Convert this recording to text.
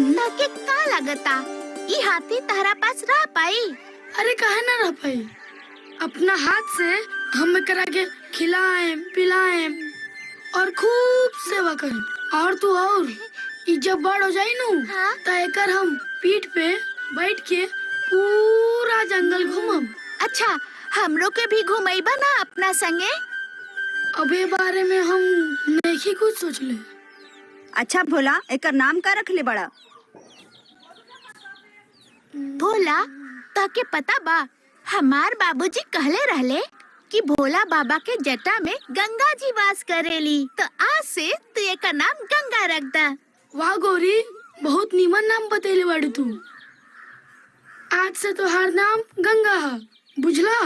ताके का लगता ई हाथी तारा पास रह पाई? अरे काहे ना रह पाई, अपना हाथ से हम एकरा के खिलाएम पिलाएम और खूब सेवा करें। और तू और ई जब बड़ हो जाई नु हाँ? त एकर हम पीठ पे बैठ के पूरा जंगल घूमम। अच्छा, हमरो के भी घुमाईबा ना अपना संगे? अबे बारे में हम नहीं कुछ सोचले। अच्छा भोला, एकर नाम का रखले बड़ा? भोला, ताके पता बा हमार बाबूजी कहले रहले कि भोला बाबा के जटा में गंगा जी वास करेली, तो आज से तू एकर नाम गंगा रख दा। वाह गौरी, बहुत नीमन नाम बतैले बाड़ी तू। आज से तो हर नाम गंगा है, बुझला?